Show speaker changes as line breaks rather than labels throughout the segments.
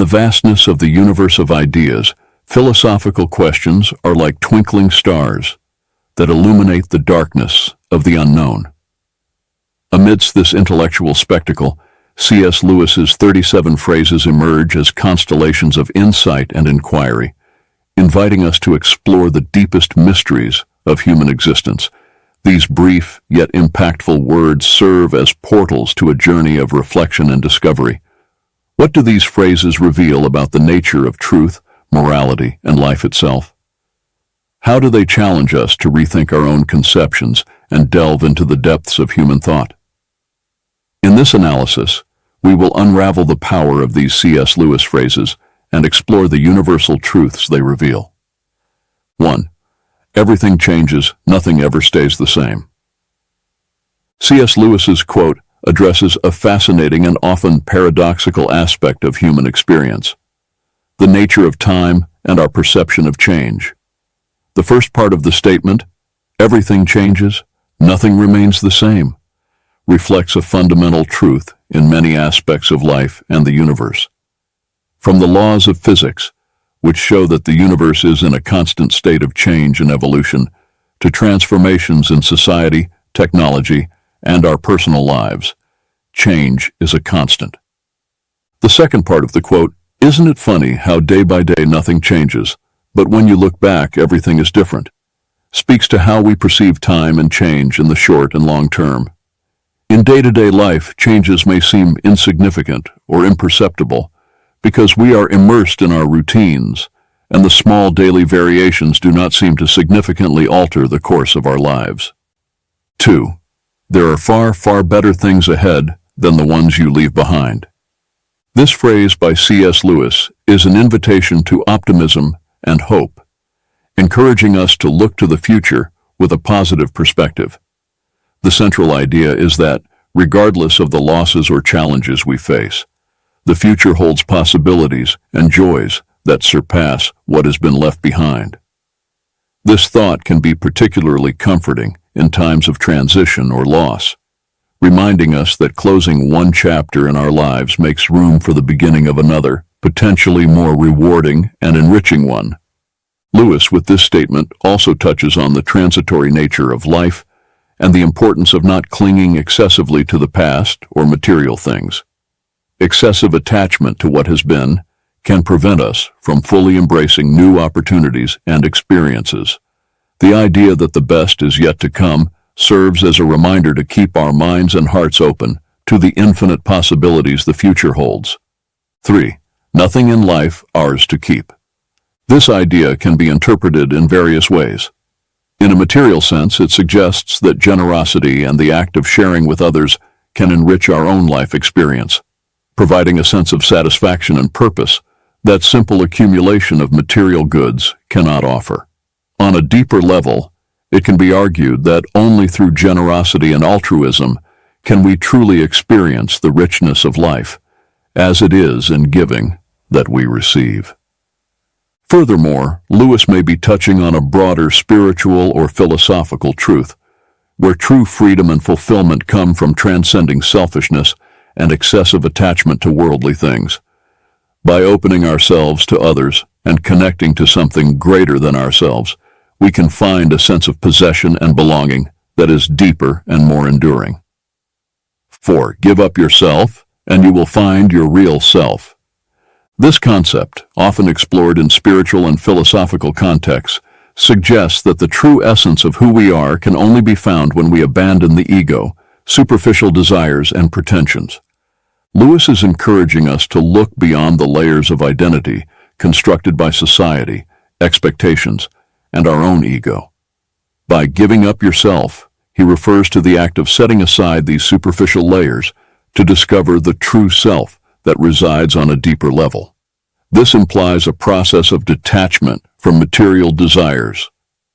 the vastness of the universe of ideas, philosophical questions are like twinkling stars that illuminate the darkness of the unknown. Amidst this intellectual spectacle, C.S. Lewis's 37 phrases emerge as constellations of insight and inquiry, inviting us to explore the deepest mysteries of human existence. These brief yet impactful words serve as portals to a journey of reflection and discovery. What do these phrases reveal about the nature of truth, morality, and life itself? How do they challenge us to rethink our own conceptions and delve into the depths of human thought? In this analysis, we will unravel the power of these C.S. Lewis phrases and explore the universal truths they reveal. 1. Everything changes, nothing ever stays the same. C.S. Lewis's quote addresses a fascinating and often paradoxical aspect of human experience: the nature of time and our perception of change. The first part of the statement, "Everything changes, nothing remains the same," reflects a fundamental truth in many aspects of life and the universe. From the laws of physics, which show that the universe is in a constant state of change and evolution, to transformations in society, technology, and our personal lives, change is a constant. The second part of the quote, "Isn't it funny how day by day nothing changes, but when you look back everything is different," speaks to how we perceive time and change in the short and long term. In day-to-day life, changes may seem insignificant or imperceptible because we are immersed in our routines, and the small daily variations do not seem to significantly alter the course of our lives. 2. There are far, far better things ahead than the ones you leave behind. This phrase by C.S. Lewis is an invitation to optimism and hope, encouraging us to look to the future with a positive perspective. The central idea is that, regardless of the losses or challenges we face, the future holds possibilities and joys that surpass what has been left behind. This thought can be particularly comforting in times of transition or loss, reminding us that closing one chapter in our lives makes room for the beginning of another, potentially more rewarding and enriching one. Lewis, with this statement, also touches on the transitory nature of life and the importance of not clinging excessively to the past or material things. Excessive attachment to what has been can prevent us from fully embracing new opportunities and experiences. The idea that the best is yet to come serves as a reminder to keep our minds and hearts open to the infinite possibilities the future holds. 3. Nothing in life ours to keep. This idea can be interpreted in various ways. In a material sense, it suggests that generosity and the act of sharing with others can enrich our own life experience, providing a sense of satisfaction and purpose that simple accumulation of material goods cannot offer. On a deeper level, it can be argued that only through generosity and altruism can we truly experience the richness of life, as it is in giving that we receive. Furthermore, Lewis may be touching on a broader spiritual or philosophical truth, where true freedom and fulfillment come from transcending selfishness and excessive attachment to worldly things. By opening ourselves to others and connecting to something greater than ourselves, we can find a sense of possession and belonging that is deeper and more enduring. 4. Give up yourself, and you will find your real self. This concept, often explored in spiritual and philosophical contexts, suggests that the true essence of who we are can only be found when we abandon the ego, superficial desires, and pretensions. Lewis is encouraging us to look beyond the layers of identity constructed by society, expectations, and our own ego. By giving up yourself, he refers to the act of setting aside these superficial layers to discover the true self that resides on a deeper level. This implies a process of detachment from material desires,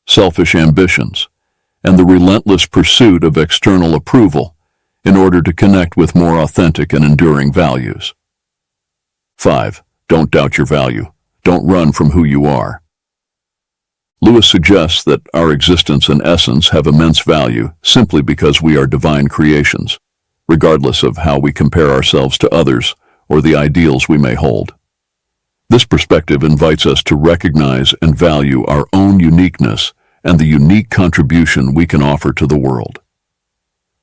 selfish ambitions, and the relentless pursuit of external approval in order to connect with more authentic and enduring values. 5. Don't doubt your value. Don't run from who you are. Lewis suggests that our existence and essence have immense value simply because we are divine creations, regardless of how we compare ourselves to others or the ideals we may hold. This perspective invites us to recognize and value our own uniqueness and the unique contribution we can offer to the world.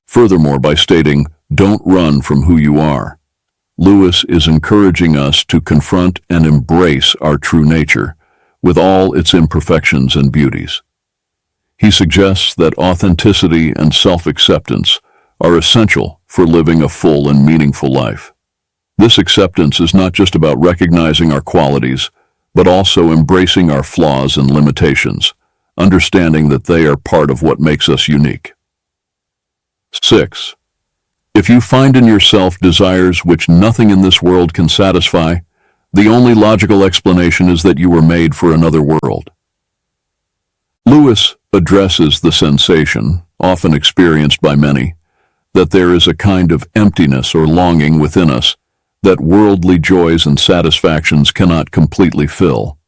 Furthermore, by stating, "Don't run from who you are," Lewis is encouraging us to confront and embrace our true nature, with all its imperfections and beauties. He suggests that authenticity and self-acceptance are essential for living a full and meaningful life. This acceptance is not just about recognizing our qualities, but also embracing our flaws and limitations, understanding that they are part of what makes us unique. 6. If you find in yourself desires which nothing in this world can satisfy, the only logical explanation is that you were made for another world. Lewis addresses the sensation, often experienced by many, that there is a kind of emptiness or longing within us that worldly joys and satisfactions cannot completely fill.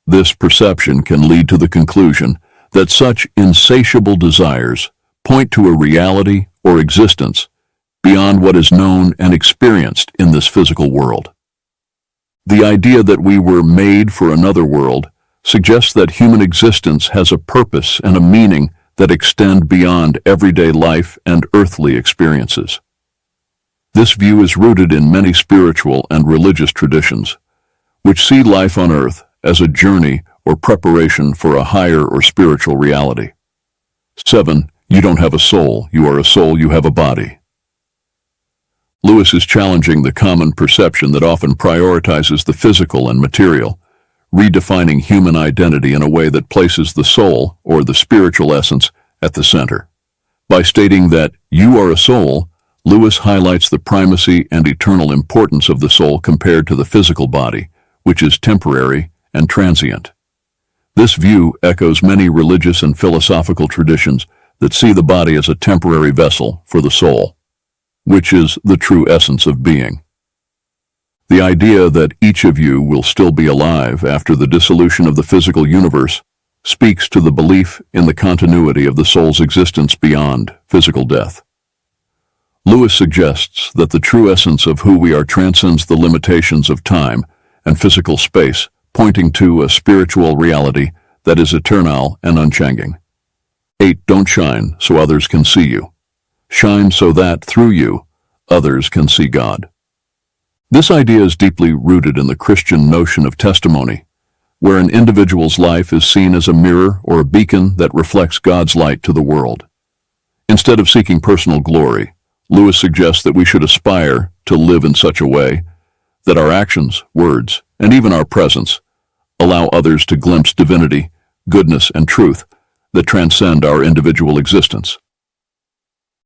This perception can lead to the conclusion that such insatiable desires point to a reality or existence beyond what is known and experienced in this physical world. The idea that we were made for another world suggests that human existence has a purpose and a meaning that extend beyond everyday life and earthly experiences. This view is rooted in many spiritual and religious traditions, which see life on earth as a journey or preparation for a higher or spiritual reality. 7. You don't have a soul. You are a soul. You have a body. Lewis is challenging the common perception that often prioritizes the physical and material, redefining human identity in a way that places the soul, or the spiritual essence, at the center. By stating that you are a soul, Lewis highlights the primacy and eternal importance of the soul compared to the physical body, which is temporary and transient. This view echoes many religious and philosophical traditions that see the body as a temporary vessel for the soul, which is the true essence of being. The idea that each of you will still be alive after the dissolution of the physical universe speaks to the belief in the continuity of the soul's existence beyond physical death. Lewis suggests that the true essence of who we are transcends the limitations of time and physical space, pointing to a spiritual reality that is eternal and unchanging. 8. Don't shine so others can see you. Shine so that, through you, others can see God. This idea is deeply rooted in the Christian notion of testimony, where an individual's life is seen as a mirror or a beacon that reflects God's light to the world. Instead of seeking personal glory, Lewis suggests that we should aspire to live in such a way that our actions, words, and even our presence allow others to glimpse divinity, goodness, and truth that transcend our individual existence.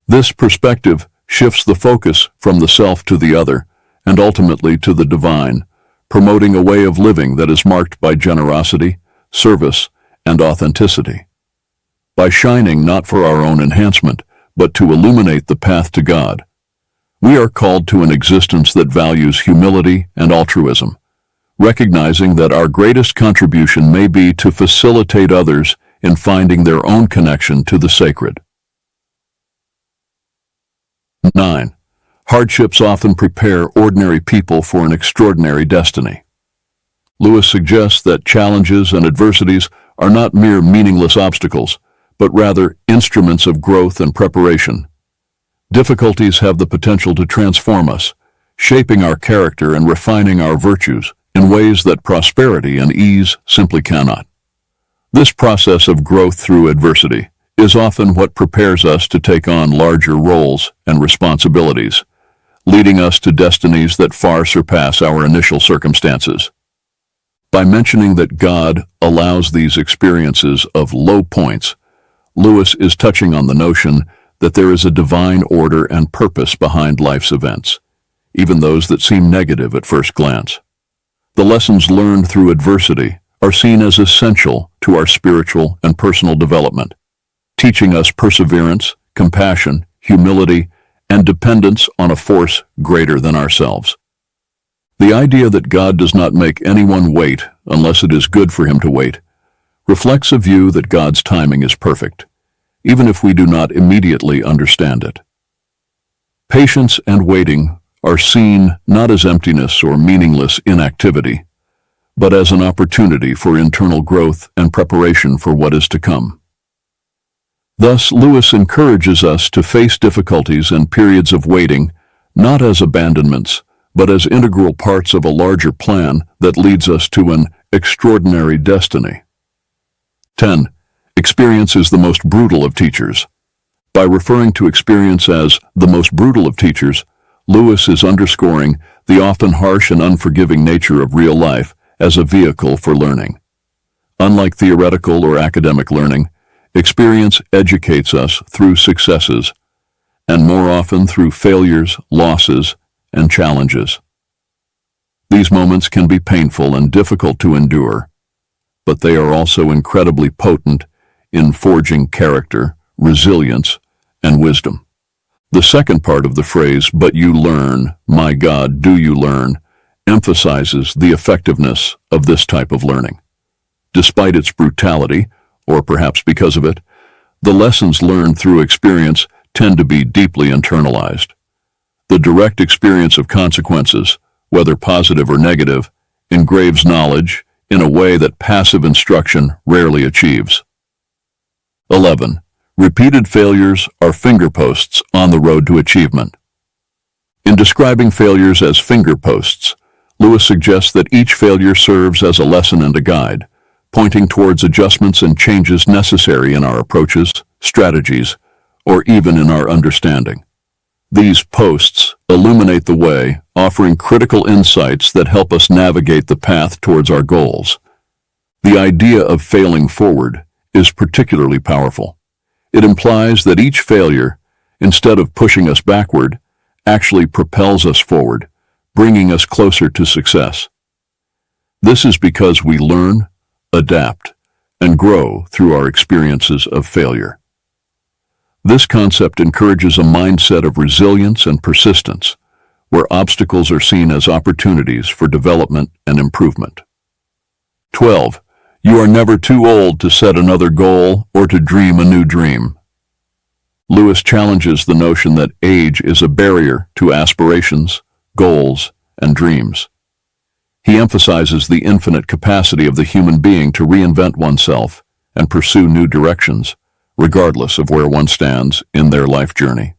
This perspective shifts the focus from the self to the other, and ultimately to the divine, promoting a way of living that is marked by generosity, service, and authenticity. By shining not for our own enhancement, but to illuminate the path to God, we are called to an existence that values humility and altruism, recognizing that our greatest contribution may be to facilitate others in finding their own connection to the sacred. 9. Hardships often prepare ordinary people for an extraordinary destiny. Lewis suggests that challenges and adversities are not mere meaningless obstacles, but rather instruments of growth and preparation. Difficulties have the potential to transform us, shaping our character and refining our virtues in ways that prosperity and ease simply cannot. This process of growth through adversity is often what prepares us to take on larger roles and responsibilities, leading us to destinies that far surpass our initial circumstances. By mentioning that God allows these experiences of low points, Lewis is touching on the notion that there is a divine order and purpose behind life's events, even those that seem negative at first glance. The lessons learned through adversity are seen as essential to our spiritual and personal development, teaching us perseverance, compassion, humility, and dependence on a force greater than ourselves. The idea that God does not make anyone wait unless it is good for him to wait reflects a view that God's timing is perfect, even if we do not immediately understand it. Patience and waiting are seen not as emptiness or meaningless inactivity, but as an opportunity for internal growth and preparation for what is to come. Thus, Lewis encourages us to face difficulties and periods of waiting, not as abandonments, but as integral parts of a larger plan that leads us to an extraordinary destiny. 10. Experience is the most brutal of teachers. By referring to experience as the most brutal of teachers, Lewis is underscoring the often harsh and unforgiving nature of real life as a vehicle for learning. Unlike theoretical or academic learning, experience educates us through successes, and more often through failures, losses, and challenges. These moments can be painful and difficult to endure, but they are also incredibly potent in forging character, resilience, and wisdom. The second part of the phrase, "But you learn, my God, do you learn," emphasizes the effectiveness of this type of learning. Despite its brutality, or perhaps because of it, the lessons learned through experience tend to be deeply internalized. The direct experience of consequences, whether positive or negative, engraves knowledge in a way that passive instruction rarely achieves. 11. Repeated failures are fingerposts on the road to achievement. In describing failures as fingerposts, Lewis suggests that each failure serves as a lesson and a guide, pointing towards adjustments and changes necessary in our approaches, strategies, or even in our understanding. These posts illuminate the way, offering critical insights that help us navigate the path towards our goals. The idea of failing forward is particularly powerful. It implies that each failure, instead of pushing us backward, actually propels us forward, bringing us closer to success. This is because we learn, adapt, and grow through our experiences of failure. This concept encourages a mindset of resilience and persistence, where obstacles are seen as opportunities for development and improvement. 12. You are never too old to set another goal or to dream a new dream. Lewis challenges the notion that age is a barrier to aspirations, goals, and dreams. He emphasizes the infinite capacity of the human being to reinvent oneself and pursue new directions, regardless of where one stands in their life journey.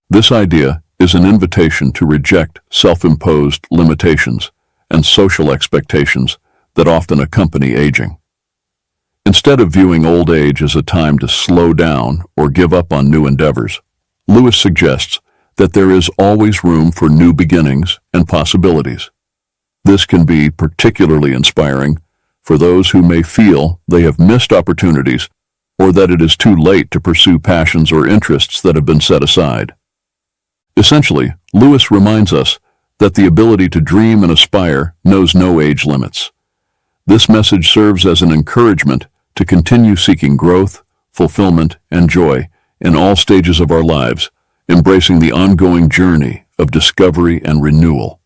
This idea is an invitation to reject self-imposed limitations and social expectations that often accompany aging. Instead of viewing old age as a time to slow down or give up on new endeavors, Lewis suggests that there is always room for new beginnings and possibilities. This can be particularly inspiring for those who may feel they have missed opportunities or that it is too late to pursue passions or interests that have been set aside. Essentially, Lewis reminds us that the ability to dream and aspire knows no age limits. This message serves as an encouragement to continue seeking growth, fulfillment, and joy in all stages of our lives, embracing the ongoing journey of discovery and renewal.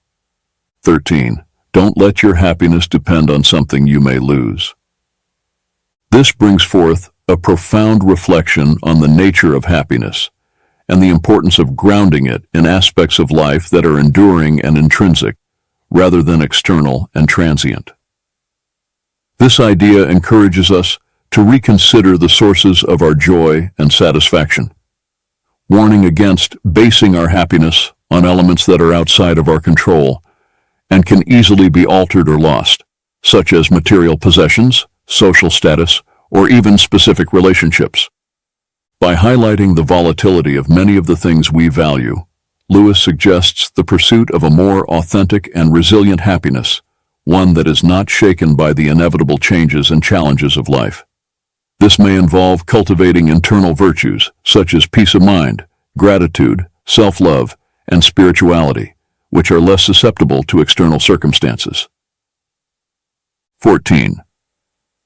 13. Don't let your happiness depend on something you may lose. This brings forth a profound reflection on the nature of happiness and the importance of grounding it in aspects of life that are enduring and intrinsic, rather than external and transient. This idea encourages us to reconsider the sources of our joy and satisfaction, warning against basing our happiness on elements that are outside of our control and can easily be altered or lost, such as material possessions, social status, or even specific relationships. By highlighting the volatility of many of the things we value, Lewis suggests the pursuit of a more authentic and resilient happiness, one that is not shaken by the inevitable changes and challenges of life. This may involve cultivating internal virtues such as peace of mind, gratitude, self-love, and spirituality, which are less susceptible to external circumstances. 14.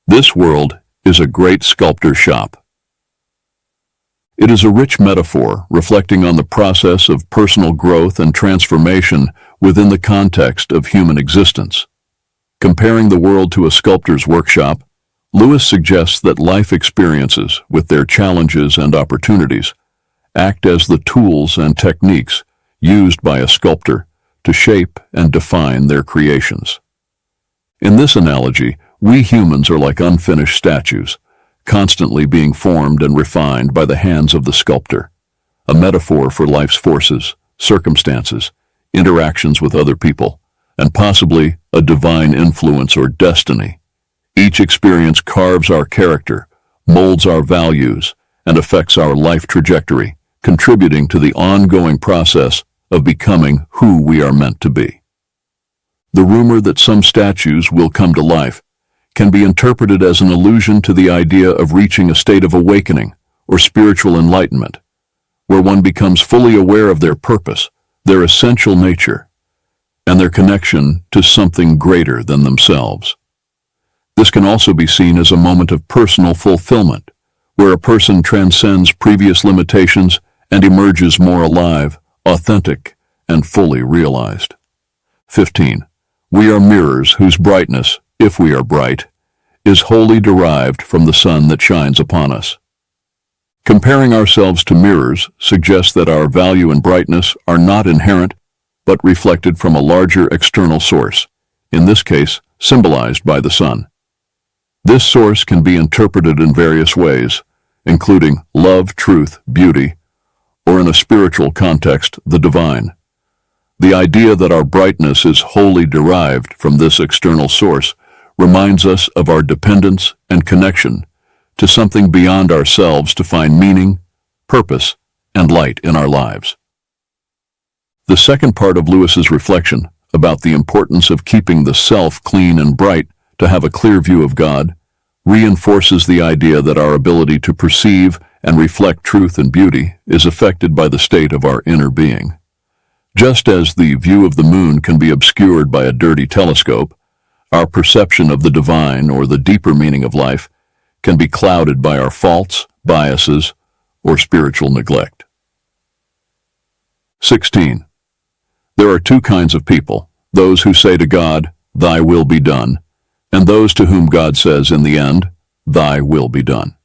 This world is a great sculptor's shop. It is a rich metaphor reflecting on the process of personal growth and transformation within the context of human existence. Comparing the world to a sculptor's workshop, Lewis suggests that life experiences, with their challenges and opportunities, act as the tools and techniques used by a sculptor to shape and define their creations. In this analogy, we humans are like unfinished statues, constantly being formed and refined by the hands of the sculptor, a metaphor for life's forces, circumstances, interactions with other people, and possibly a divine influence or destiny. Each experience carves our character, molds our values, and affects our life trajectory, contributing to the ongoing process of becoming who we are meant to be. The rumor that some statues will come to life can be interpreted as an allusion to the idea of reaching a state of awakening or spiritual enlightenment, where one becomes fully aware of their purpose, their essential nature, and their connection to something greater than themselves. This can also be seen as a moment of personal fulfillment, where a person transcends previous limitations and emerges more alive, authentic, and fully realized. 15. We are mirrors whose brightness, if we are bright, is wholly derived from the sun that shines upon us. Comparing ourselves to mirrors suggests that our value and brightness are not inherent, but reflected from a larger external source, in this case, symbolized by the sun. This source can be interpreted in various ways, including love, truth, beauty, or in a spiritual context, the divine. The idea that our brightness is wholly derived from this external source reminds us of our dependence and connection to something beyond ourselves to find meaning, purpose, and light in our lives. The second part of Lewis's reflection about the importance of keeping the self clean and bright to have a clear view of God reinforces the idea that our ability to perceive and reflect truth and beauty is affected by the state of our inner being. Just as the view of the moon can be obscured by a dirty telescope, our perception of the divine or the deeper meaning of life can be clouded by our faults, biases, or spiritual neglect. 16. There are two kinds of people, those who say to God, "Thy will be done," and those to whom God says in the end, "Thy will be done."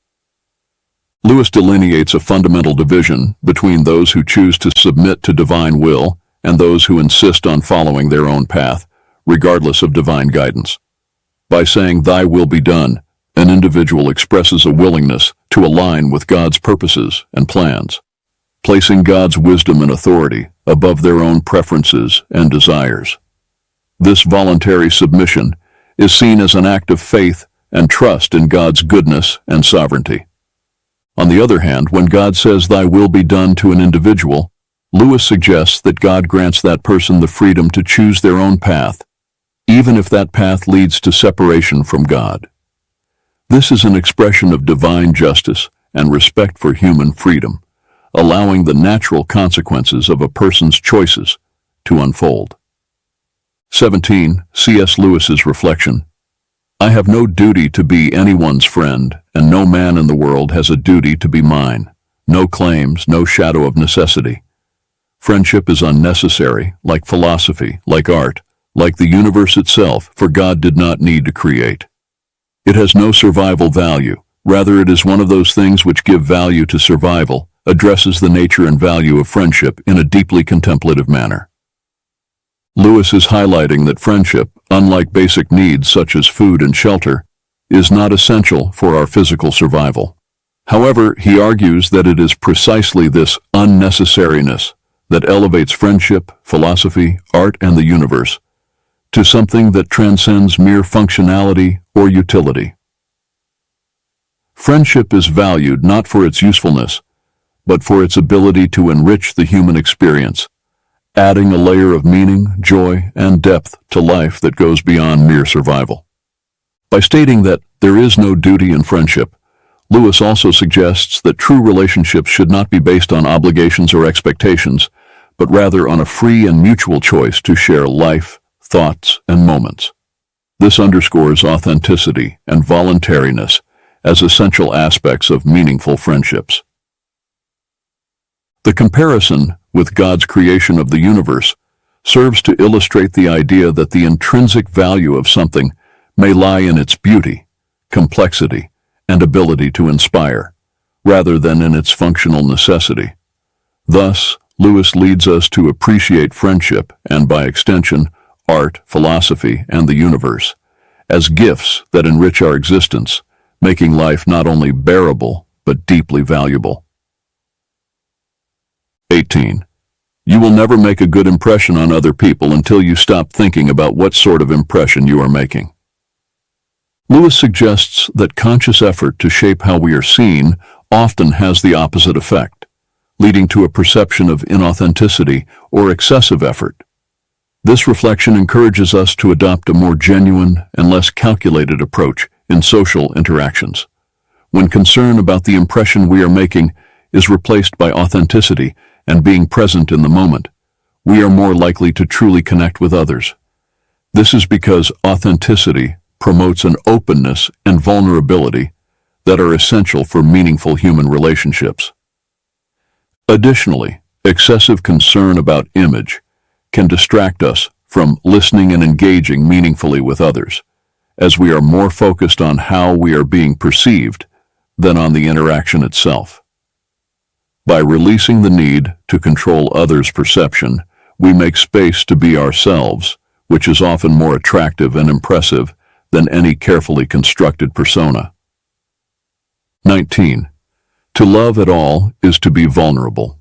Lewis delineates a fundamental division between those who choose to submit to divine will and those who insist on following their own path, regardless of divine guidance. By saying, "Thy will be done," an individual expresses a willingness to align with God's purposes and plans, placing God's wisdom and authority above their own preferences and desires. This voluntary submission is seen as an act of faith and trust in God's goodness and sovereignty. On the other hand, when God says, "Thy will be done" to an individual, Lewis suggests that God grants that person the freedom to choose their own path, even if that path leads to separation from God. This is an expression of divine justice and respect for human freedom, allowing the natural consequences of a person's choices to unfold. 17. C.S. Lewis's reflection. I have no duty to be anyone's friend, and no man in the world has a duty to be mine. No claims, no shadow of necessity. Friendship is unnecessary, like philosophy, like art, like the universe itself, for God did not need to create. It has no survival value. Rather, it is one of those things which give value to survival, addresses the nature and value of friendship in a deeply contemplative manner. Lewis is highlighting that friendship, unlike basic needs such as food and shelter, is not essential for our physical survival. However, he argues that it is precisely this unnecessariness that elevates friendship, philosophy, art, and the universe to something that transcends mere functionality or utility. Friendship is valued not for its usefulness, but for its ability to enrich the human experience, adding a layer of meaning, joy, and depth to life that goes beyond mere survival. By stating that there is no duty in friendship, Lewis also suggests that true relationships should not be based on obligations or expectations, but rather on a free and mutual choice to share life, thoughts, and moments. This underscores authenticity and voluntariness as essential aspects of meaningful friendships. The comparison with God's creation of the universe serves to illustrate the idea that the intrinsic value of something may lie in its beauty, complexity, and ability to inspire, rather than in its functional necessity. Thus, Lewis leads us to appreciate friendship and, by extension, art, philosophy, and the universe as gifts that enrich our existence, making life not only bearable, but deeply valuable. 18. You will never make a good impression on other people until you stop thinking about what sort of impression you are making. Lewis suggests that conscious effort to shape how we are seen often has the opposite effect, leading to a perception of inauthenticity or excessive effort. This reflection encourages us to adopt a more genuine and less calculated approach in social interactions. When concern about the impression we are making is replaced by authenticity and being present in the moment, we are more likely to truly connect with others. This is because authenticity promotes an openness and vulnerability that are essential for meaningful human relationships. Additionally, excessive concern about image can distract us from listening and engaging meaningfully with others, as we are more focused on how we are being perceived than on the interaction itself. By releasing the need to control others' perception, we make space to be ourselves, which is often more attractive and impressive than any carefully constructed persona. 19. To love at all is to be vulnerable.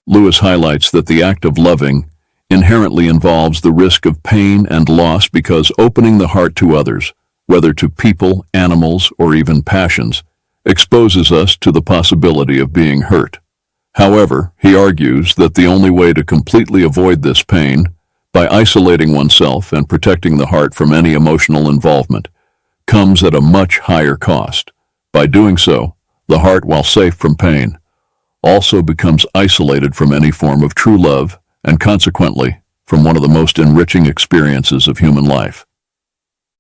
Lewis highlights that the act of loving inherently involves the risk of pain and loss because opening the heart to others, whether to people, animals, or even passions, exposes us to the possibility of being hurt. However, he argues that the only way to completely avoid this pain, by isolating oneself and protecting the heart from any emotional involvement, comes at a much higher cost. By doing so, the heart, while safe from pain, also becomes isolated from any form of true love and consequently from one of the most enriching experiences of human life.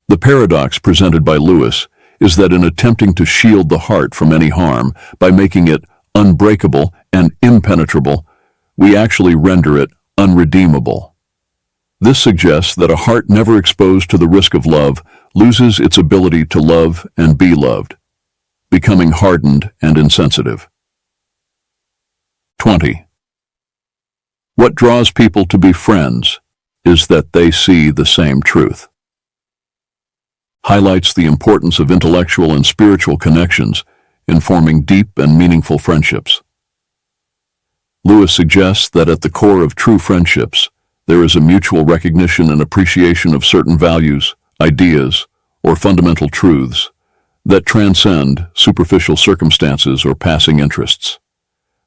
The paradox presented by Lewis is that in attempting to shield the heart from any harm by making it unbreakable and impenetrable, we actually render it unredeemable. This suggests that a heart never exposed to the risk of love loses its ability to love and be loved, becoming hardened and insensitive. 20. What draws people to be friends is that they see the same truth. Highlights the importance of intellectual and spiritual connections in forming deep and meaningful friendships. Lewis suggests that at the core of true friendships, there is a mutual recognition and appreciation of certain values, ideas, or fundamental truths that transcend superficial circumstances or passing interests.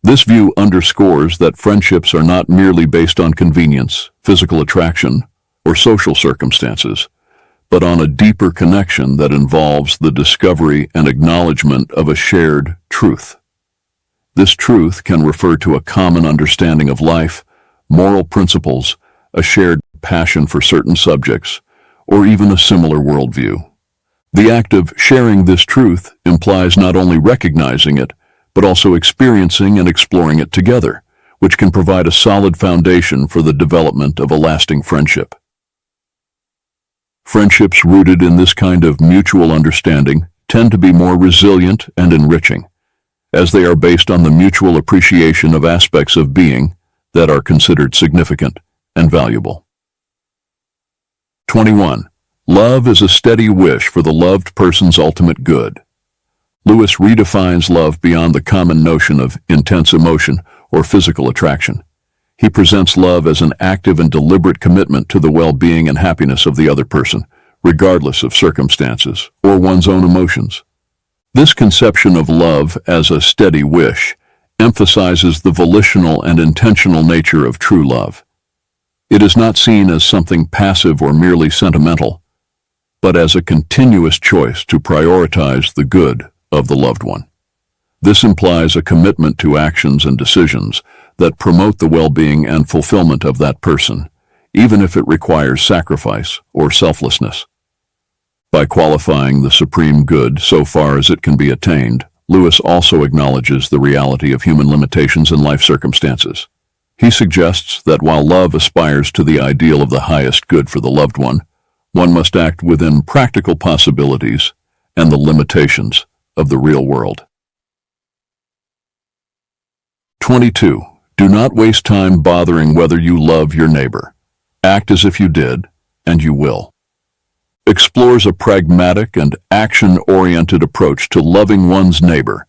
This view underscores that friendships are not merely based on convenience, physical attraction, or social circumstances, but on a deeper connection that involves the discovery and acknowledgement of a shared truth. This truth can refer to a common understanding of life, moral principles, a shared passion for certain subjects, or even a similar worldview. The act of sharing this truth implies not only recognizing it, but also experiencing and exploring it together, which can provide a solid foundation for the development of a lasting friendship. Friendships rooted in this kind of mutual understanding tend to be more resilient and enriching, as they are based on the mutual appreciation of aspects of being that are considered significant and valuable. 21. Love is a steady wish for the loved person's ultimate good. Lewis redefines love beyond the common notion of intense emotion or physical attraction. He presents love as an active and deliberate commitment to the well-being and happiness of the other person, regardless of circumstances or one's own emotions. This conception of love as a steady wish emphasizes the volitional and intentional nature of true love. It is not seen as something passive or merely sentimental, but as a continuous choice to prioritize the good of the loved one. This implies a commitment to actions and decisions that promote the well-being and fulfillment of that person, even if it requires sacrifice or selflessness. By qualifying the supreme good so far as it can be attained, Lewis also acknowledges the reality of human limitations in life circumstances. He suggests that while love aspires to the ideal of the highest good for the loved one must act within practical possibilities and the limitations of the real world. 22. Do not waste time bothering whether you love your neighbor. Act as if you did, and you will. explores a pragmatic and action-oriented approach to loving one's neighbor,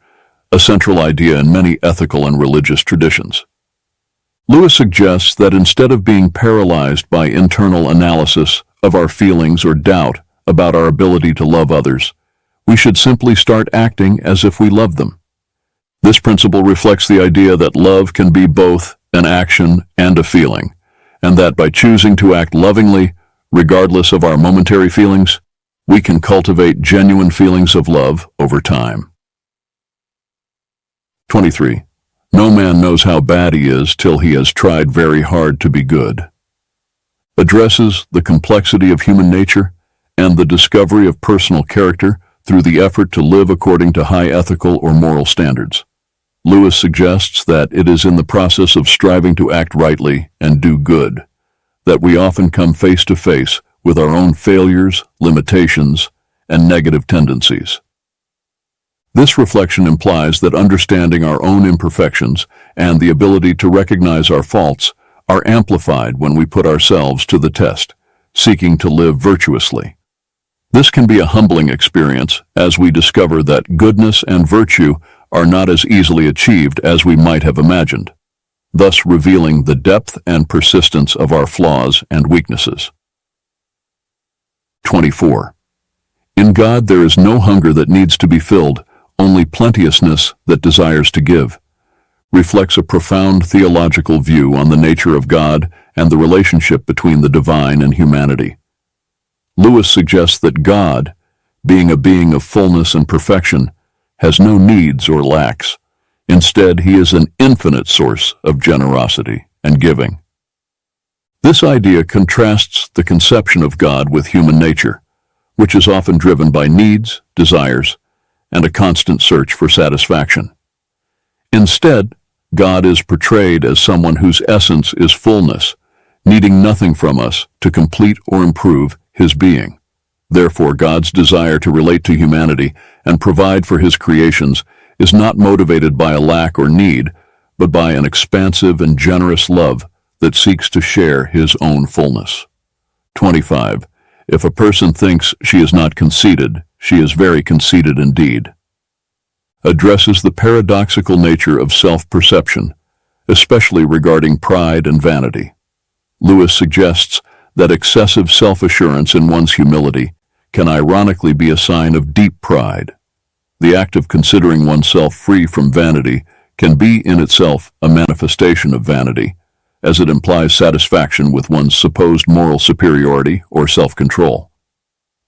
a central idea in many ethical and religious traditions. Lewis suggests that instead of being paralyzed by internal analysis of our feelings or doubt about our ability to love others, we should simply start acting as if we love them. This principle reflects the idea that love can be both an action and a feeling, and that by choosing to act lovingly, regardless of our momentary feelings, we can cultivate genuine feelings of love over time. 23. No man knows how bad he is till he has tried very hard to be good. Addresses the complexity of human nature and the discovery of personal character through the effort to live according to high ethical or moral standards. Lewis suggests that it is in the process of striving to act rightly and do good that we often come face to face with our own failures, limitations, and negative tendencies. This reflection implies that understanding our own imperfections and the ability to recognize our faults are amplified when we put ourselves to the test, seeking to live virtuously. This can be a humbling experience as we discover that goodness and virtue are not as easily achieved as we might have imagined, thus revealing the depth and persistence of our flaws and weaknesses. 24. In God there is no hunger that needs to be filled, only plenteousness that desires to give, reflects a profound theological view on the nature of God and the relationship between the divine and humanity. Lewis suggests that God, being a being of fullness and perfection, has no needs or lacks. Instead, he is an infinite source of generosity and giving. This idea contrasts the conception of God with human nature, which is often driven by needs, desires, and a constant search for satisfaction. Instead, God is portrayed as someone whose essence is fullness, needing nothing from us to complete or improve his being. Therefore, God's desire to relate to humanity and provide for his creations is not motivated by a lack or need, but by an expansive and generous love that seeks to share his own fullness. 25. If a person thinks she is not conceited, she is very conceited indeed. Addresses the paradoxical nature of self-perception, especially regarding pride and vanity. Lewis suggests that excessive self-assurance in one's humility can ironically be a sign of deep pride. The act of considering oneself free from vanity can be in itself a manifestation of vanity, as it implies satisfaction with one's supposed moral superiority or self-control.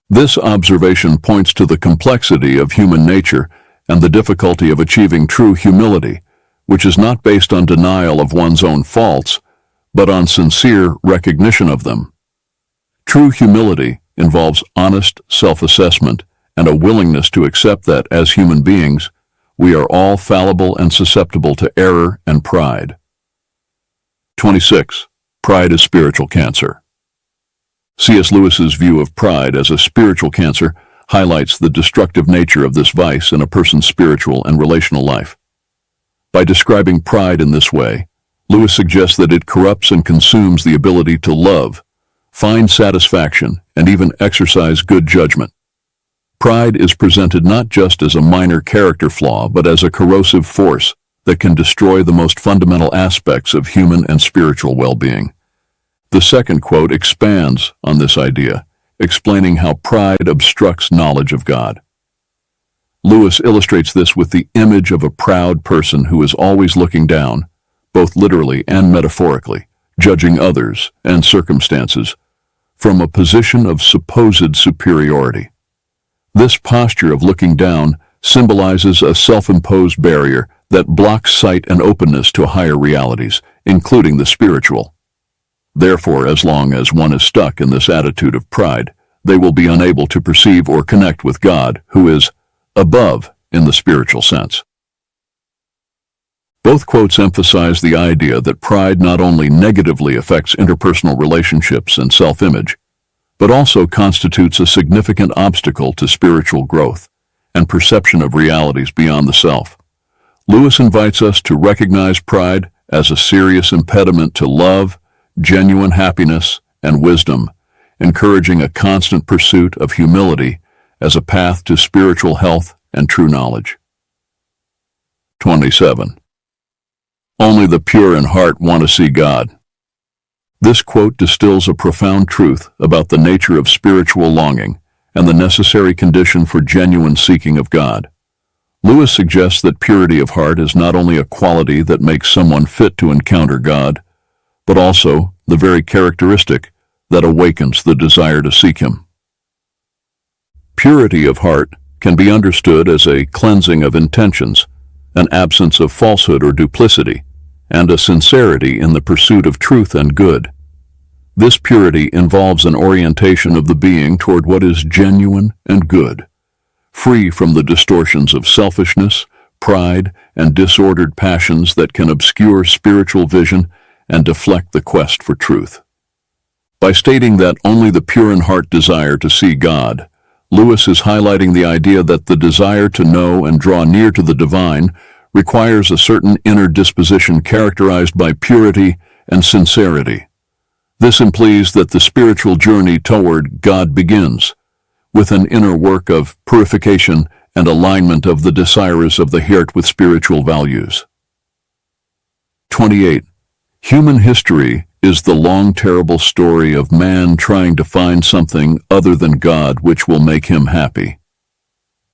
This observation points to the complexity of human nature and the difficulty of achieving true humility, which is not based on denial of one's own faults, but on sincere recognition of them. True humility involves honest self-assessment and a willingness to accept that, as human beings, we are all fallible and susceptible to error and pride. 26. Pride is spiritual cancer. C.S. Lewis's view of pride as a spiritual cancer highlights the destructive nature of this vice in a person's spiritual and relational life. By describing pride in this way, Lewis suggests that it corrupts and consumes the ability to love, find satisfaction, and even exercise good judgment. Pride is presented not just as a minor character flaw, but as a corrosive force that can destroy the most fundamental aspects of human and spiritual well-being. The second quote expands on this idea, explaining how pride obstructs knowledge of God. Lewis illustrates this with the image of a proud person who is always looking down, both literally and metaphorically, judging others and circumstances from a position of supposed superiority. This posture of looking down symbolizes a self-imposed barrier that blocks sight and openness to higher realities, including the spiritual. Therefore, as long as one is stuck in this attitude of pride, they will be unable to perceive or connect with God, who is above in the spiritual sense. Both quotes emphasize the idea that pride not only negatively affects interpersonal relationships and self-image, but also constitutes a significant obstacle to spiritual growth and perception of realities beyond the self. Lewis invites us to recognize pride as a serious impediment to love, genuine happiness, and wisdom, encouraging a constant pursuit of humility as a path to spiritual health and true knowledge. 27. Only the pure in heart want to see God. This quote distills a profound truth about the nature of spiritual longing and the necessary condition for genuine seeking of God. Lewis suggests that purity of heart is not only a quality that makes someone fit to encounter God, but also the very characteristic that awakens the desire to seek Him. Purity of heart can be understood as a cleansing of intentions, an absence of falsehood or duplicity, and a sincerity in the pursuit of truth and good. This purity involves an orientation of the being toward what is genuine and good, free from the distortions of selfishness, pride, and disordered passions that can obscure spiritual vision and deflect the quest for truth. By stating that only the pure in heart desire to see God, Lewis is highlighting the idea that the desire to know and draw near to the divine requires a certain inner disposition characterized by purity and sincerity. This implies that the spiritual journey toward God begins with an inner work of purification and alignment of the desires of the heart with spiritual values. 28. Human history is the long, terrible story of man trying to find something other than God which will make him happy.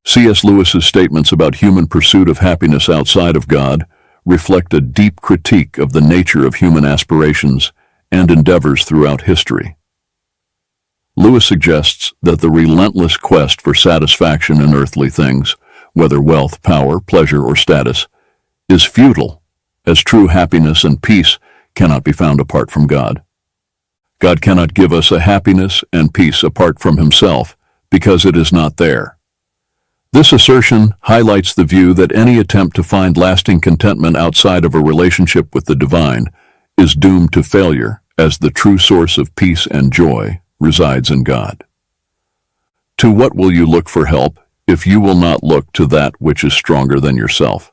C.S. Lewis's statements about human pursuit of happiness outside of God reflect a deep critique of the nature of human aspirations and endeavors throughout history. Lewis suggests that the relentless quest for satisfaction in earthly things, whether wealth, power, pleasure, or status, is futile, as true happiness and peace cannot be found apart from God. God cannot give us a happiness and peace apart from Himself, because it is not there. This assertion highlights the view that any attempt to find lasting contentment outside of a relationship with the divine is doomed to failure, as the true source of peace and joy resides in God. To what will you look for help if you will not look to that which is stronger than yourself?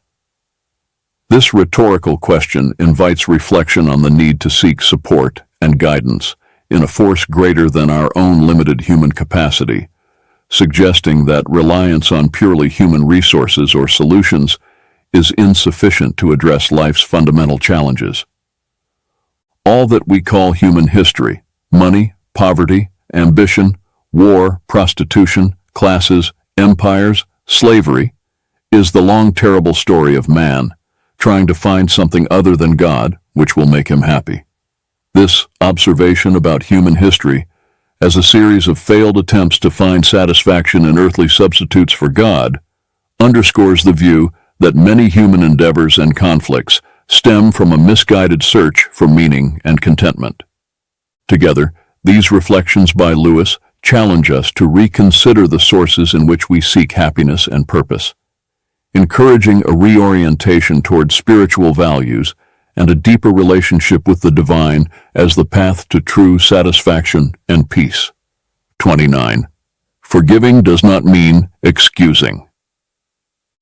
This rhetorical question invites reflection on the need to seek support and guidance in a force greater than our own limited human capacity, suggesting that reliance on purely human resources or solutions is insufficient to address life's fundamental challenges. All that we call human history, money, poverty, ambition, war, prostitution, classes, empires, slavery, is the long, terrible story of man trying to find something other than God which will make him happy. This observation about human history as a series of failed attempts to find satisfaction in earthly substitutes for God underscores the view that many human endeavors and conflicts stem from a misguided search for meaning and contentment. Together, these reflections by Lewis challenge us to reconsider the sources in which we seek happiness and purpose, encouraging a reorientation toward spiritual values and a deeper relationship with the divine as the path to true satisfaction and peace. 29. Forgiving does not mean excusing.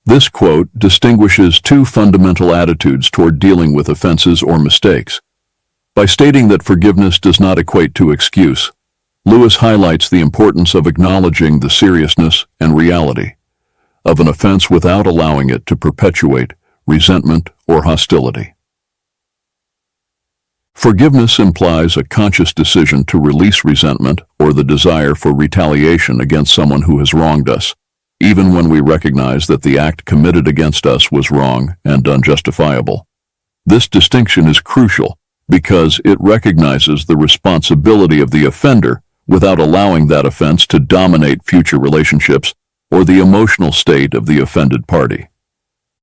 This quote distinguishes two fundamental attitudes toward dealing with offenses or mistakes. By stating that forgiveness does not equate to excuse, Lewis highlights the importance of acknowledging the seriousness and reality of an offense without allowing it to perpetuate resentment or hostility. Forgiveness implies a conscious decision to release resentment or the desire for retaliation against someone who has wronged us, even when we recognize that the act committed against us was wrong and unjustifiable. This distinction is crucial because it recognizes the responsibility of the offender without allowing that offense to dominate future relationships or the emotional state of the offended party.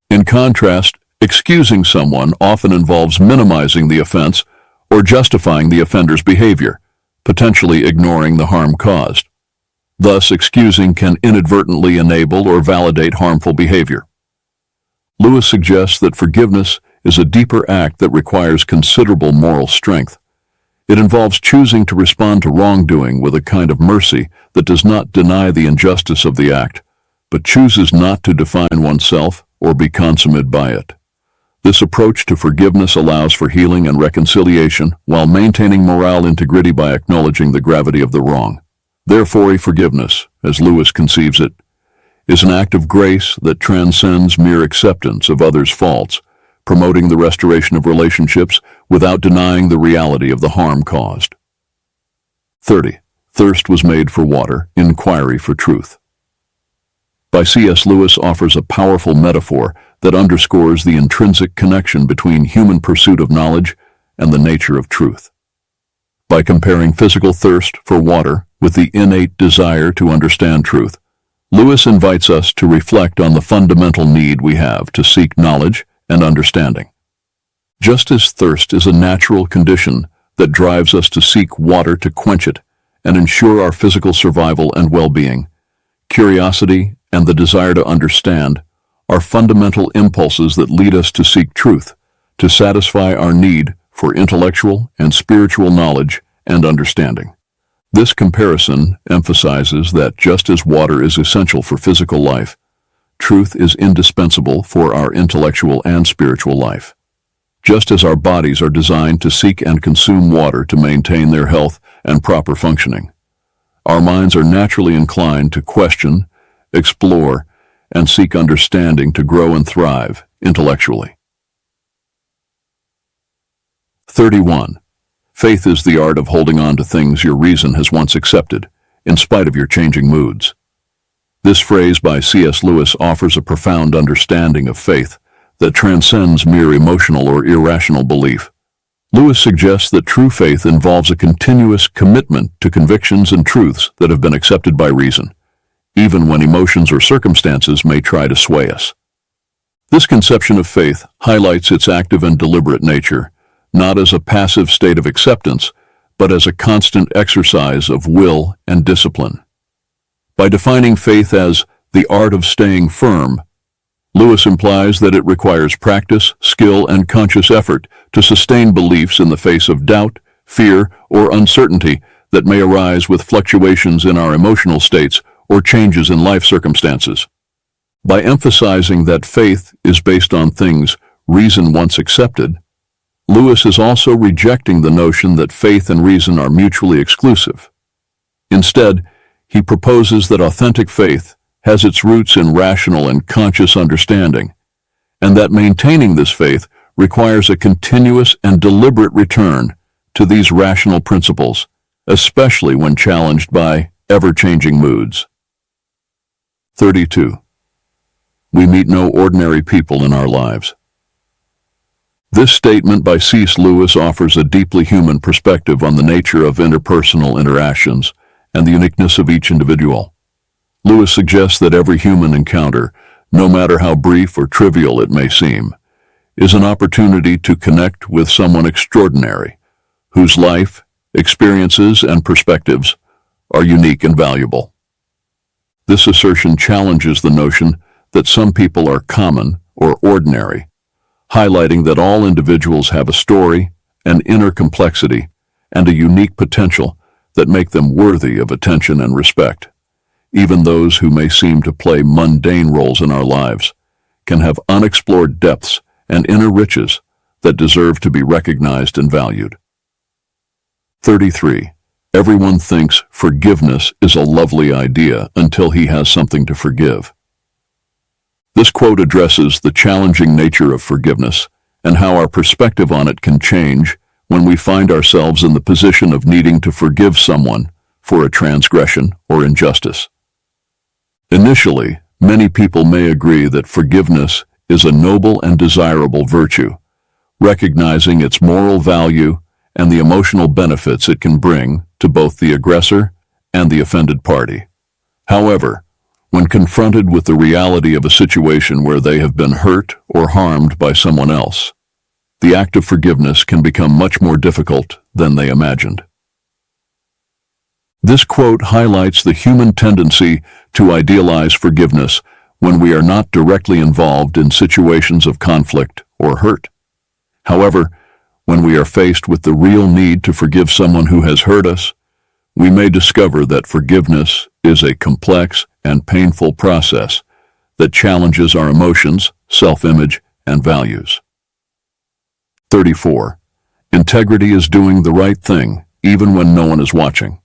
In contrast, excusing someone often involves minimizing the offense or justifying the offender's behavior, potentially ignoring the harm caused. Thus, excusing can inadvertently enable or validate harmful behavior. Lewis suggests that forgiveness is a deeper act that requires considerable moral strength. It involves choosing to respond to wrongdoing with a kind of mercy that does not deny the injustice of the act, but chooses not to define oneself or be consummated by it. This approach to forgiveness allows for healing and reconciliation while maintaining moral integrity by acknowledging the gravity of the wrong. Therefore, forgiveness, as Lewis conceives it, is an act of grace that transcends mere acceptance of others' faults, promoting the restoration of relationships without denying the reality of the harm caused. 30. Thirst was made for water, inquiry for truth. By C.S. Lewis offers a powerful metaphor that underscores the intrinsic connection between human pursuit of knowledge and the nature of truth. By comparing physical thirst for water with the innate desire to understand truth, Lewis invites us to reflect on the fundamental need we have to seek knowledge and understanding. Just as thirst is a natural condition that drives us to seek water to quench it and ensure our physical survival and well-being, curiosity and the desire to understand are fundamental impulses that lead us to seek truth, to satisfy our need for intellectual and spiritual knowledge and understanding. This comparison emphasizes that just as water is essential for physical life, truth is indispensable for our intellectual and spiritual life. Just as our bodies are designed to seek and consume water to maintain their health and proper functioning, our minds are naturally inclined to question, explore, and seek understanding to grow and thrive intellectually. 31. Faith is the art of holding on to things your reason has once accepted, in spite of your changing moods. This phrase by C.S. Lewis offers a profound understanding of faith that transcends mere emotional or irrational belief. Lewis suggests that true faith involves a continuous commitment to convictions and truths that have been accepted by reason, even when emotions or circumstances may try to sway us. This conception of faith highlights its active and deliberate nature, not as a passive state of acceptance, but as a constant exercise of will and discipline. By defining faith as the art of staying firm, Lewis implies that it requires practice, skill, and conscious effort to sustain beliefs in the face of doubt, fear, or uncertainty that may arise with fluctuations in our emotional states or changes in life circumstances. By emphasizing that faith is based on things reason once accepted, Lewis is also rejecting the notion that faith and reason are mutually exclusive. Instead, he proposes that authentic faith has its roots in rational and conscious understanding, and that maintaining this faith requires a continuous and deliberate return to these rational principles, especially when challenged by ever-changing moods. 32. We meet no ordinary people in our lives. This statement by C.S. Lewis offers a deeply human perspective on the nature of interpersonal interactions and the uniqueness of each individual. Lewis suggests that every human encounter, no matter how brief or trivial it may seem, is an opportunity to connect with someone extraordinary, whose life, experiences, and perspectives are unique and valuable. This assertion challenges the notion that some people are common or ordinary, highlighting that all individuals have a story, an inner complexity, and a unique potential that make them worthy of attention and respect. Even those who may seem to play mundane roles in our lives can have unexplored depths and inner riches that deserve to be recognized and valued. 33. Everyone thinks forgiveness is a lovely idea until he has something to forgive. This quote addresses the challenging nature of forgiveness and how our perspective on it can change when we find ourselves in the position of needing to forgive someone for a transgression or injustice. Initially, many people may agree that forgiveness is a noble and desirable virtue, recognizing its moral value and the emotional benefits it can bring to both the aggressor and the offended party. However, when confronted with the reality of a situation where they have been hurt or harmed by someone else, the act of forgiveness can become much more difficult than they imagined. This quote highlights the human tendency to idealize forgiveness when we are not directly involved in situations of conflict or hurt. However, when we are faced with the real need to forgive someone who has hurt us, we may discover that forgiveness is a complex and painful process that challenges our emotions, self-image, and values. 34. Integrity is doing the right thing, even when no one is watching.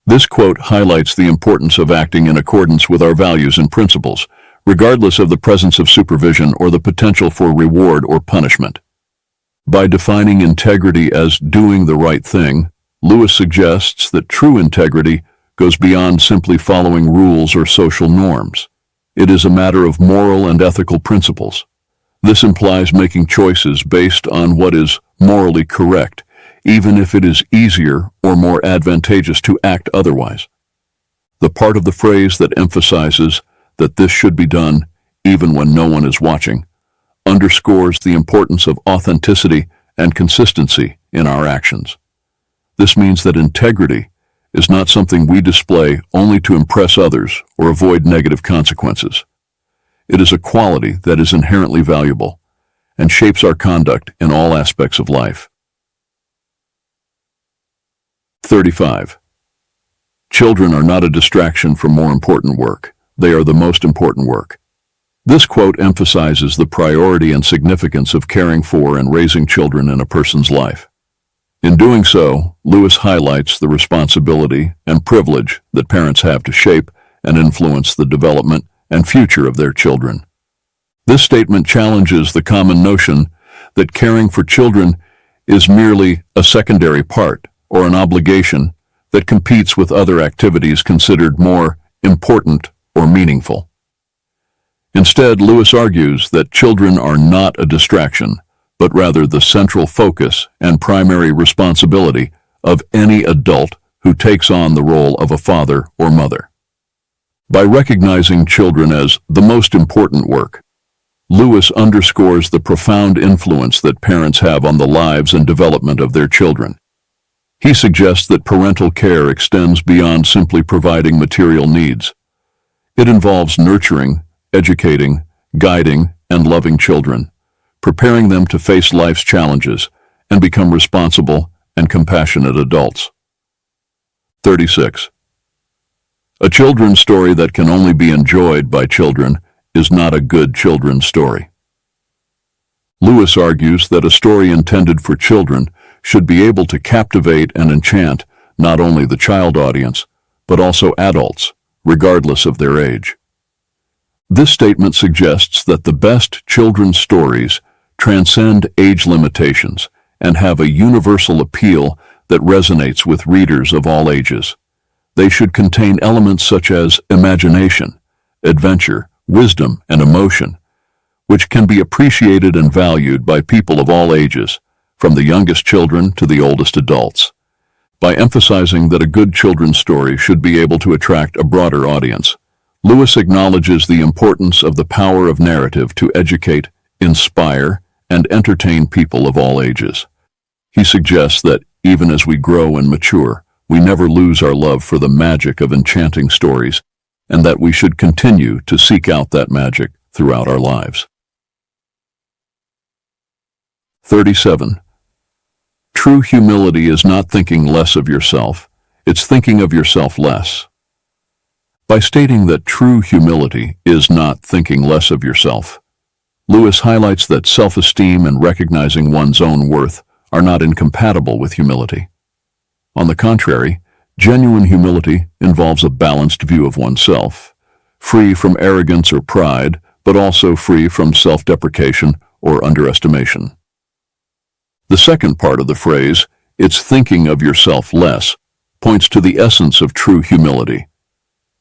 This quote highlights the importance of acting in accordance with our values and principles, regardless of the presence of supervision or the potential for reward or punishment. By defining integrity as doing the right thing, Lewis suggests that true integrity goes beyond simply following rules or social norms. It is a matter of moral and ethical principles. This implies making choices based on what is morally correct, even if it is easier or more advantageous to act otherwise. The part of the phrase that emphasizes that this should be done even when no one is watching underscores the importance of authenticity and consistency in our actions. This means that integrity is not something we display only to impress others or avoid negative consequences. It is a quality that is inherently valuable and shapes our conduct in all aspects of life. 35. Children are not a distraction from more important work. They are the most important work. This quote emphasizes the priority and significance of caring for and raising children in a person's life. In doing so, Lewis highlights the responsibility and privilege that parents have to shape and influence the development and future of their children. This statement challenges the common notion that caring for children is merely a secondary part or an obligation that competes with other activities considered more important or meaningful. Instead, Lewis argues that children are not a distraction, but rather the central focus and primary responsibility of any adult who takes on the role of a father or mother. By recognizing children as the most important work, Lewis underscores the profound influence that parents have on the lives and development of their children. He suggests that parental care extends beyond simply providing material needs. It involves nurturing, educating, guiding, and loving children, preparing them to face life's challenges and become responsible and compassionate adults. 36. A children's story that can only be enjoyed by children is not a good children's story. Lewis argues that a story intended for children should be able to captivate and enchant not only the child audience, but also adults, regardless of their age. This statement suggests that the best children's stories transcend age limitations and have a universal appeal that resonates with readers of all ages. They should contain elements such as imagination, adventure, wisdom, and emotion, which can be appreciated and valued by people of all ages, from the youngest children to the oldest adults. By emphasizing that a good children's story should be able to attract a broader audience, Lewis acknowledges the importance of the power of narrative to educate, inspire, and entertain people of all ages. He suggests that, even as we grow and mature, we never lose our love for the magic of enchanting stories, and that we should continue to seek out that magic throughout our lives. 37. True humility is not thinking less of yourself, it's thinking of yourself less. By stating that true humility is not thinking less of yourself, Lewis highlights that self-esteem and recognizing one's own worth are not incompatible with humility. On the contrary, genuine humility involves a balanced view of oneself, free from arrogance or pride, but also free from self-deprecation or underestimation. The second part of the phrase, "it's thinking of yourself less," points to the essence of true humility.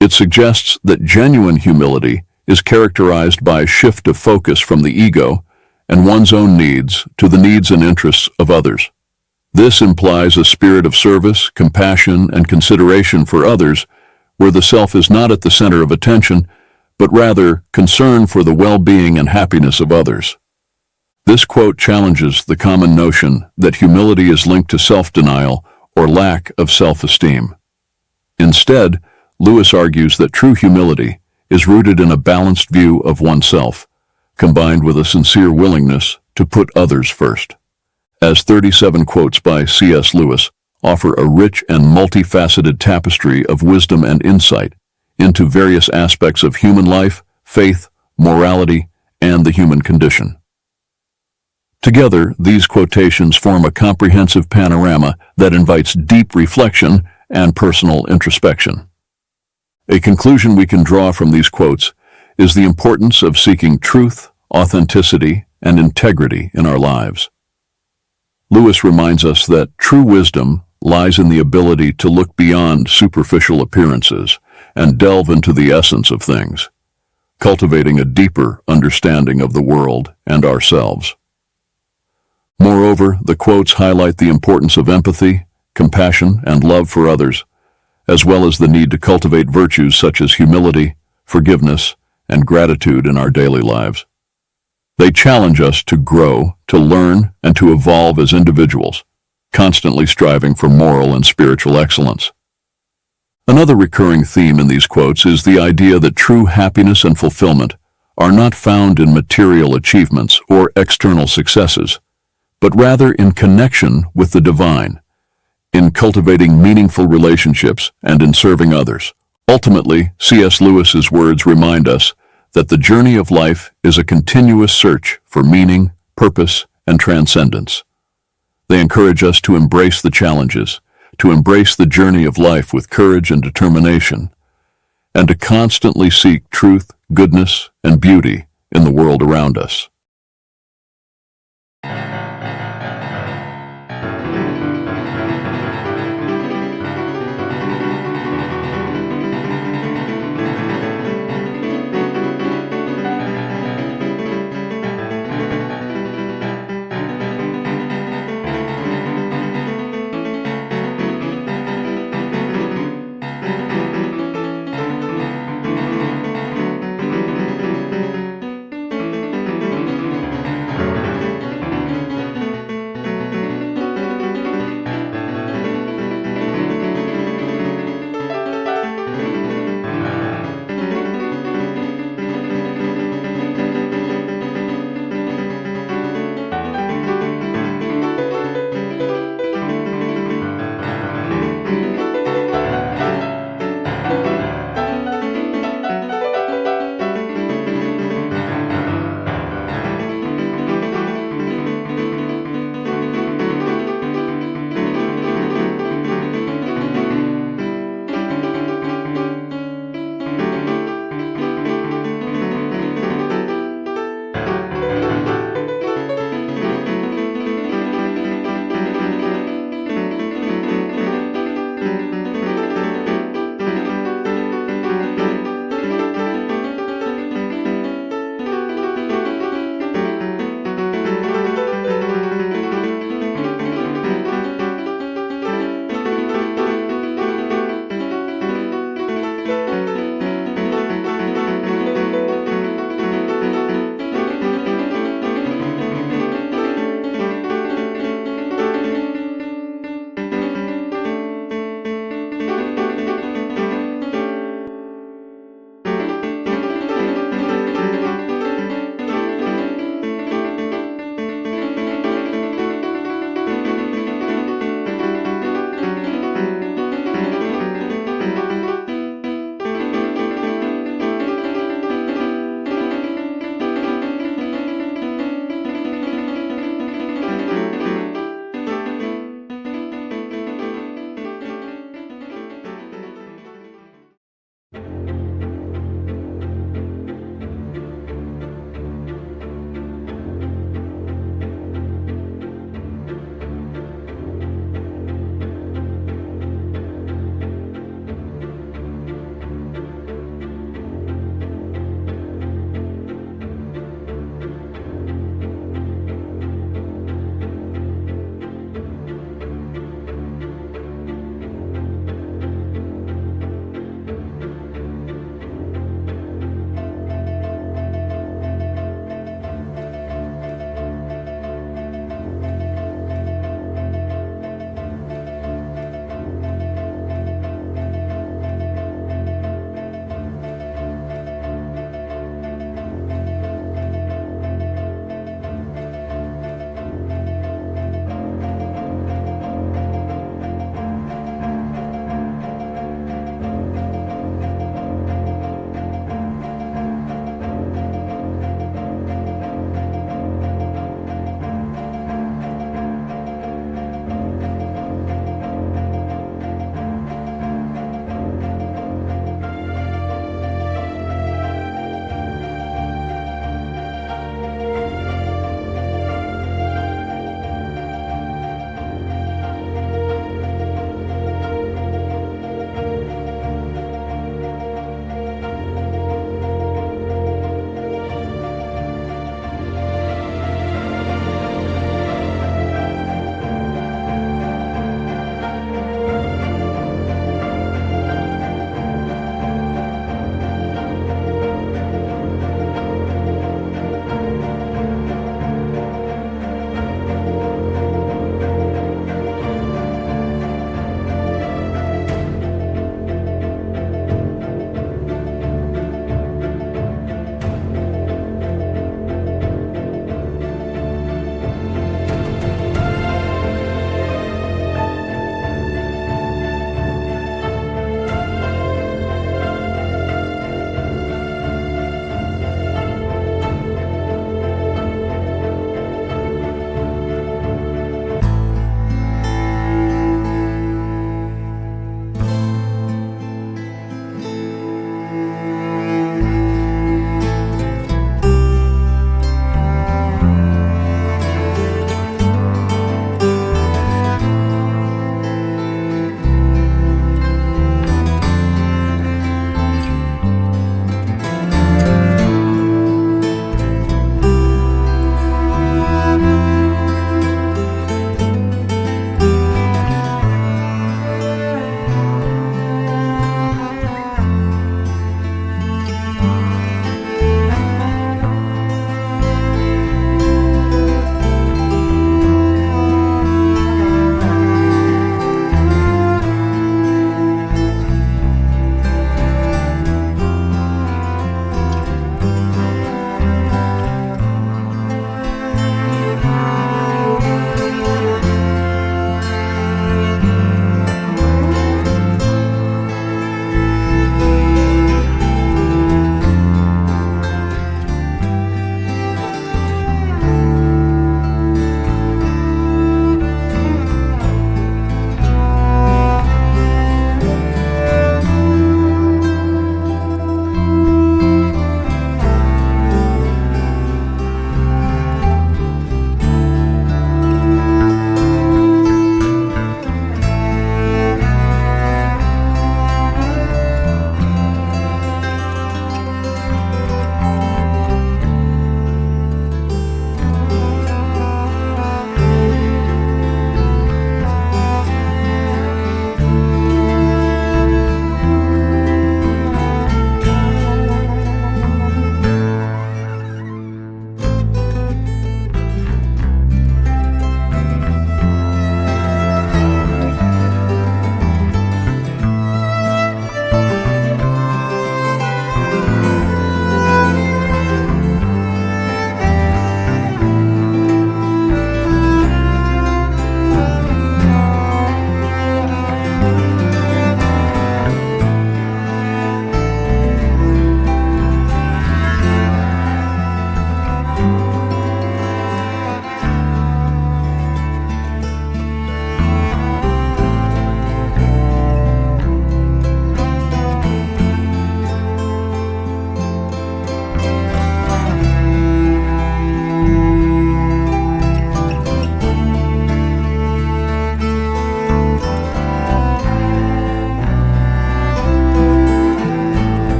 It suggests that genuine humility is characterized by a shift of focus from the ego and one's own needs to the needs and interests of others. This implies a spirit of service, compassion, and consideration for others, where the self is not at the center of attention, but rather concern for the well-being and happiness of others. This quote challenges the common notion that humility is linked to self-denial or lack of self-esteem. Instead, Lewis argues that true humility is rooted in a balanced view of oneself, combined with a sincere willingness to put others first. As 37 quotes by C.S. Lewis offer a rich and multifaceted tapestry of wisdom and insight into various aspects of human life, faith, morality, and the human condition. Together, these quotations form a comprehensive panorama that invites deep reflection and personal introspection. A conclusion we can draw from these quotes is the importance of seeking truth, authenticity, and integrity in our lives. Lewis reminds us that true wisdom lies in the ability to look beyond superficial appearances and delve into the essence of things, cultivating a deeper understanding of the world and ourselves. Moreover, the quotes highlight the importance of empathy, compassion, and love for others, as well as the need to cultivate virtues such as humility, forgiveness, and gratitude in our daily lives. They challenge us to grow, to learn, and to evolve as individuals, constantly striving for moral and spiritual excellence. Another recurring theme in these quotes is the idea that true happiness and fulfillment are not found in material achievements or external successes, but rather in connection with the divine, in cultivating meaningful relationships and in serving others. Ultimately, C.S. Lewis's words remind us that the journey of life is a continuous search for meaning, purpose, and transcendence. They encourage us to embrace the challenges, to embrace the journey of life with courage and determination, and to constantly seek truth, goodness, and beauty in the world around us.